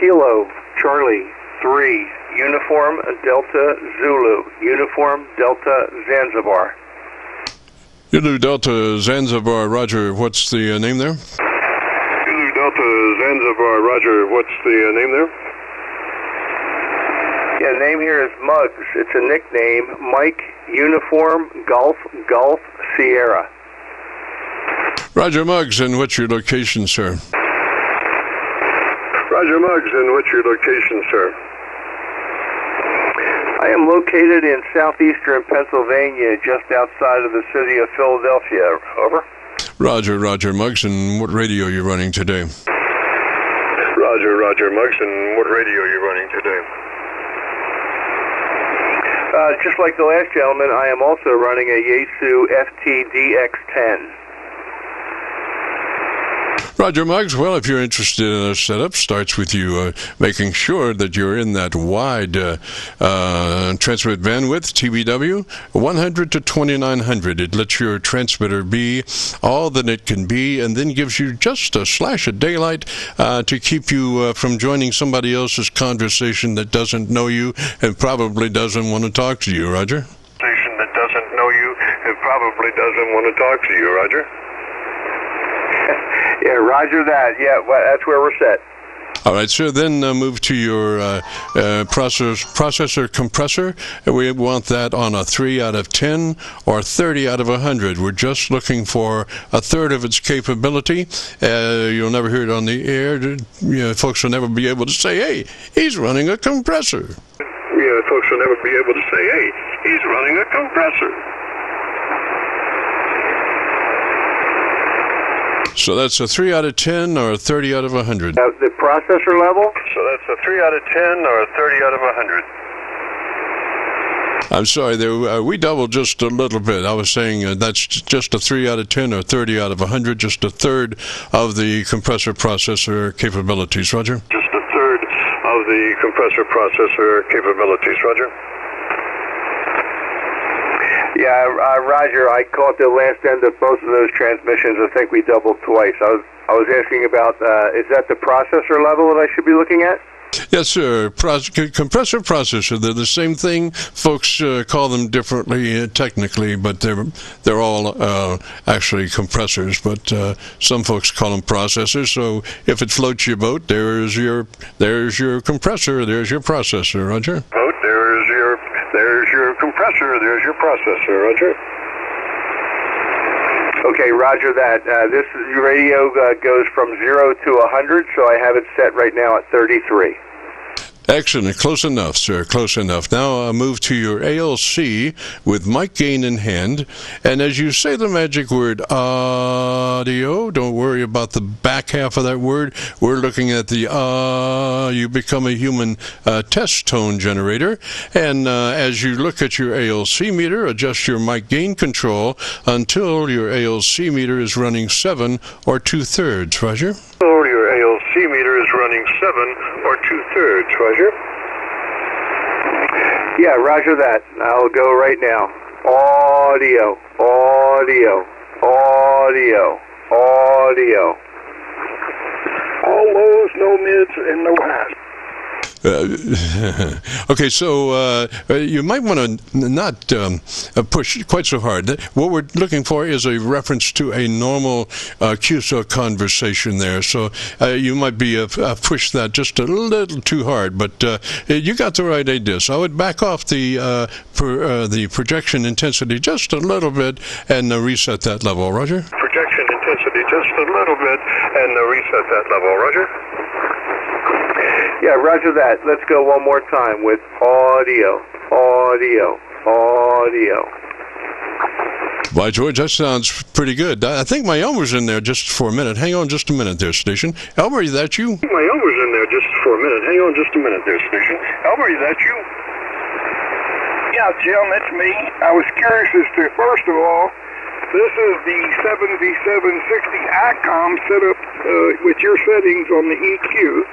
Kilo Charlie 3 Uniform Delta Zulu Uniform Delta Zanzibar. Zulu Delta Zanzibar, Roger. What's the name there? Zulu Delta Zanzibar, Roger. What's the name there? Yeah, the name here is Muggs. It's a nickname. Mike Uniform Golf Golf Sierra. Roger, Muggs, and what's your location, sir? Roger, Muggs, and what's your location, sir? I am located in southeastern Pennsylvania, just outside of the city of Philadelphia. Over. Roger, Muggs, and what radio are you running today? Roger, Muggs, and what radio are you running today? Just like the last gentleman, I am also running a Yaesu FTDX-10. Roger, Muggs. Well, if you're interested in a setup, starts with you making sure that you're in that wide transmit bandwidth, TBW, 100 to 2900. It lets your transmitter be all that it can be, and then gives you just a slash of daylight to keep you from joining somebody else's conversation that doesn't know you and probably doesn't want to talk to you, Roger. Station that doesn't know you and probably doesn't want to talk to you, Roger. Yeah, roger that. Yeah, well, that's where we're set. All right, sir, then move to your processor compressor. We want that on a 3 out of 10 or 30 out of 100. We're just looking for a third of its capability. You'll never hear it on the air. Folks will never be able to say, hey, he's running a compressor. Yeah, folks will never be able to say, hey, he's running a compressor. So that's a 3 out of 10 or a 30 out of 100. The processor level? So that's a 3 out of 10 or a 30 out of 100. I'm sorry, we doubled just a little bit. I was saying that's just a 3 out of 10 or 30 out of 100, just a third of the compressor processor capabilities, Roger? Just a third of the compressor processor capabilities, Roger? Yeah, Roger, I caught the last end of both of those transmissions. I think we doubled twice. I was asking about, is that the processor level that I should be looking at? Yes, sir. Compressor processor. They're the same thing. Folks call them differently technically, but they're all actually compressors. But some folks call them processors. So if it floats your boat, there's your compressor. There's your processor, Roger. Boat. There's your compressor. There's your processor, Roger. Okay, roger that. This radio goes from 0 to 100, so I have it set right now at 33. Excellent. Close enough, sir. Close enough. Now move to your ALC with mic gain in hand. And as you say the magic word audio, don't worry about the back half of that word. We're looking at the you become a human test tone generator. And as you look at your ALC meter, adjust your mic gain control until your ALC meter is running 7 or 2/3. Roger? Your ALC meter is running 7 or 2/3, Roger? Yeah, roger that. I'll go right now. Audio, audio, audio, audio. All lows, no mids, and no highs. Okay, so you might want to not push quite so hard. What we're looking for is a reference to a normal QSO conversation there. So you might be pushed that just a little too hard, but you got the right idea. So I would back off the projection intensity just a little bit and reset that level. Roger? Projection intensity just a little bit and reset that level. Roger? Yeah, roger that. Let's go one more time with audio, audio, audio. By George, that sounds pretty good. I think my Elmer's in there just for a minute. Hang on just a minute there, station. Elmer, is that you? My Elmer's in there just for a minute. Hang on just a minute there, station. Elmer, is that you? Yeah, Jim, it's me. I was curious as to, first of all, this is the 7760 ICOM set up with your settings on the EQ.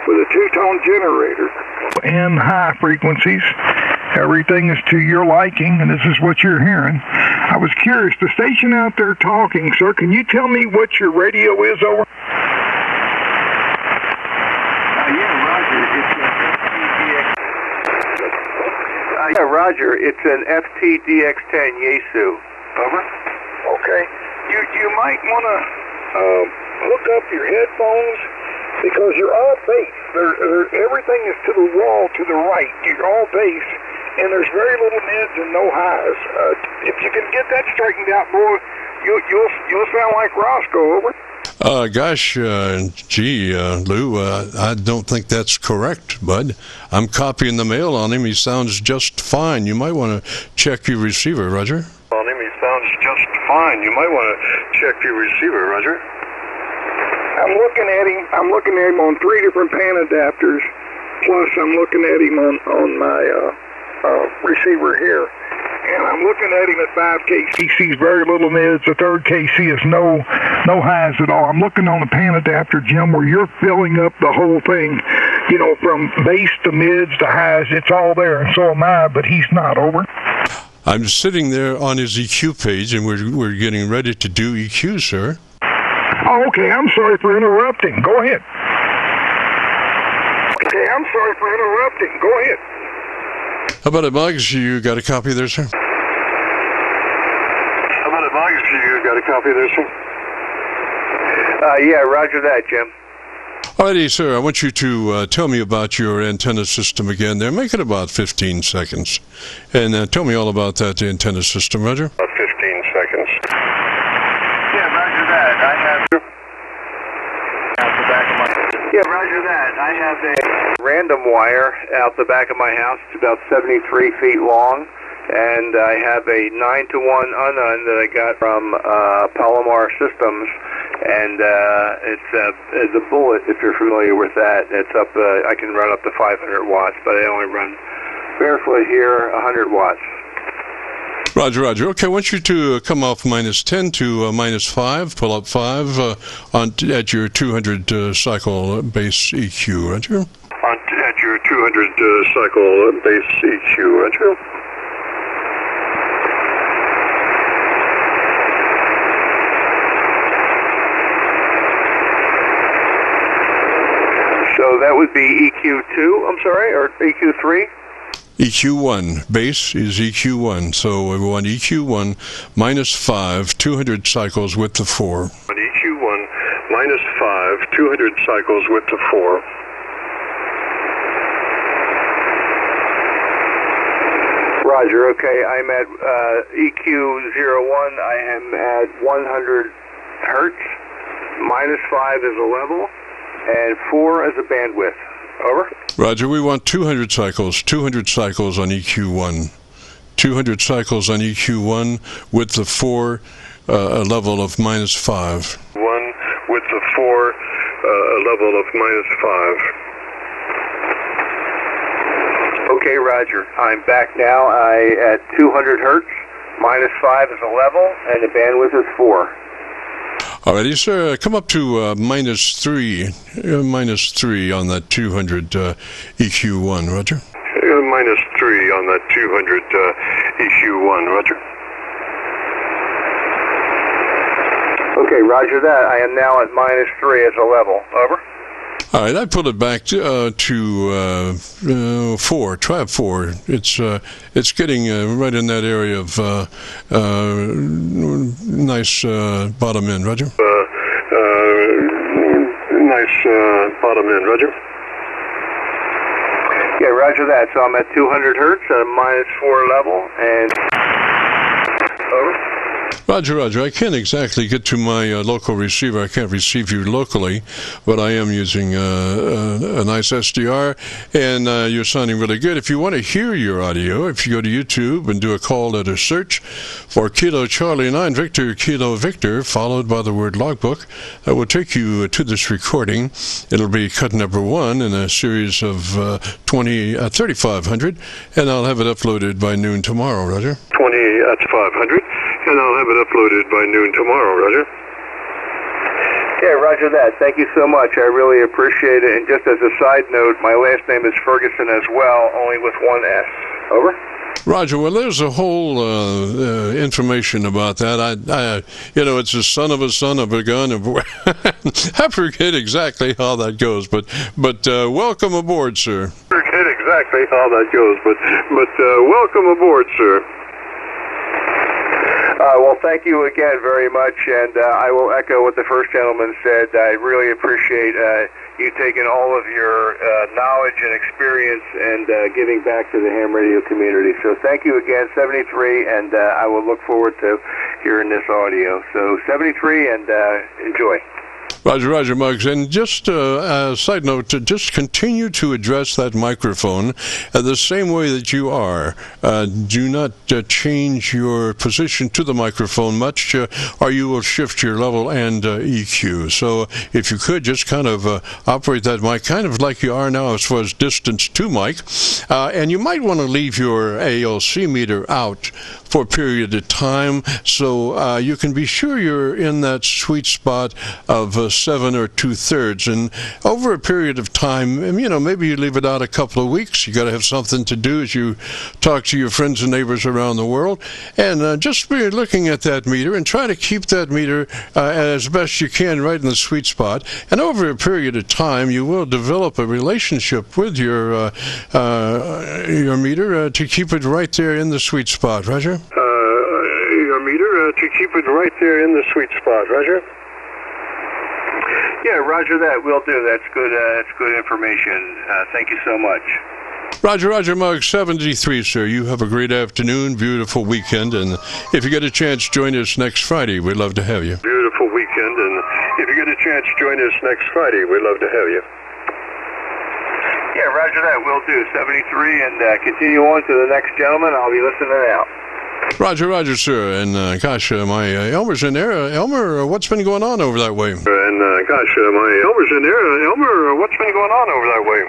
With a 2-tone generator and high frequencies. Everything is to your liking, and this is what you're hearing. I was curious, the station out there talking, sir, can you tell me what your radio is over? Yeah, Yeah, Roger, it's an FTDX-10 Yaesu. Over. Okay. You might want to hook up your headphones because you're all bass. Everything is to the wall to the right. You're all bass, and there's very little mids and no highs. If you can get that straightened out, boy, you'll sound like Roscoe. Over. Lou, I don't think that's correct, bud. I'm copying the mail on him. He sounds just fine. You might want to check your receiver, Roger. On him, he sounds just fine. You might want to check your receiver, Roger. I'm looking at him on 3 different pan adapters. Plus, I'm looking at him on my receiver here. And I'm looking at him at 5 kc. He sees very little mids. The 3rd kc is no highs at all. I'm looking on a pan adapter, Jim, where you're filling up the whole thing. You know, from bass to mids to highs, it's all there, and so am I, but he's not. Over. I'm sitting there on his EQ page, and we're getting ready to do EQ, sir. Oh, okay. I'm sorry for interrupting. Go ahead. Okay, I'm sorry for interrupting. Go ahead. How about it, Muggs? You got a copy there, sir? How about it, Muggs? You got a copy there, sir? Yeah, Roger that, Jim. Alrighty, sir, I want you to tell me about your antenna system again there. Make it about 15 seconds. And tell me all about that antenna system, Roger. About 15 seconds. Yeah, Roger that. I have... Out the back of my... Yeah, Roger that. I have a random wire out the back of my house. It's about 73 feet long. And I have a 9-to-1 unknown that I got from Palomar Systems. And it's a bullet, if you're familiar with that. It's up. I can run up to 500 watts, but I only run barefoot here 100 watts. Roger, Roger. Okay, I want you to come off -10 to -5. Pull up 5 at your 200 cycle base EQ, Roger. At your 200 cycle base EQ, Roger. So that would be EQ2, I'm sorry, or EQ3? EQ1. Base is EQ1. So we want EQ1 -5, 200 cycles with the 4. EQ1 -5, 200 cycles with the 4. Roger, okay. I'm at EQ01. I am at 100 hertz. -5 is a level. And 4 as a bandwidth. Over. Roger, we want 200 cycles. 200 cycles on EQ1. 200 cycles on EQ1 with the 4 level of -5. 1 with the 4 level of -5. Okay, Roger. I'm back now. At 200 hertz. -5 is a level, and the bandwidth is 4. Alrighty, sir. Come up to -3 on that 200 EQ1, Roger. -3 on that 200 EQ1, Roger. Okay, Roger that. I am now at -3 as a level. Over. All right, I pulled it back to 4. Try 4. It's getting right in that area of nice bottom end, Roger. Nice bottom end, Roger. Yeah, Roger that. So I'm at 200 hertz at a -4 level, and over. Roger, Roger. I can't exactly get to my local receiver. I can't receive you locally, but I am using a nice SDR, and you're sounding really good. If you want to hear your audio, if you go to YouTube and do a call letter search for Kilo Charlie 9 Victor Kilo Victor, followed by the word logbook, that will take you to this recording. It'll be cut number 1 in a series of 3,500, and I'll have it uploaded by noon tomorrow, Roger. 20 at 500. And I'll have it uploaded by noon tomorrow, Roger. Yeah, Roger that. Thank you so much. I really appreciate it. And just as a side note, my last name is Ferguson as well, only with 1 S. Over. Roger, well, there's a whole information about that. It's a son of a gun. I forget exactly how that goes, but welcome aboard, sir. Forget exactly how that goes, but welcome aboard, sir. Well, thank you again very much, and I will echo what the first gentleman said. I really appreciate you taking all of your knowledge and experience and giving back to the ham radio community. So thank you again, 73, and I will look forward to hearing this audio. So 73, and enjoy. Roger, Muggs. And just a side note, to just continue to address that microphone the same way that you are. Do not change your position to the microphone much, or you will shift your level and EQ. So if you could just kind of operate that mic kind of like you are now as far as distance to mic. And you might want to leave your ALC meter out for a period of time so you can be sure you're in that sweet spot of 7 or 2/3, and over a period of time, maybe you leave it out a couple of weeks. You got to have something to do as you talk to your friends and neighbors around the world, and just be looking at that meter and try to keep that meter as best you can right in the sweet spot. And over a period of time, you will develop a relationship with your meter to keep it right there in the sweet spot. Roger? Your meter to keep it right there in the sweet spot. Roger? Yeah, roger that. Will do. That's good. That's good information. Thank you so much. Roger, Mark 73, sir. You have a great afternoon, beautiful weekend, and if you get a chance, join us next Friday. We'd love to have you. Beautiful weekend, and if you get a chance, join us next Friday. We'd love to have you. Yeah, roger that. Will do. 73, and continue on to the next gentleman. I'll be listening out. Roger, sir. And gosh, my Elmer's in there. Elmer, what's been going on over that way? And gosh, my Elmer's in there. Elmer, what's been going on over that way?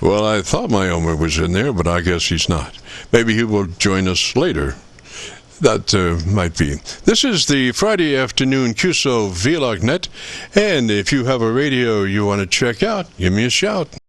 Well, I thought my Elmer was in there, but I guess he's not. Maybe he will join us later. That might be. This is the Friday afternoon Qso-Vlog net, and if you have a radio you want to check out, give me a shout.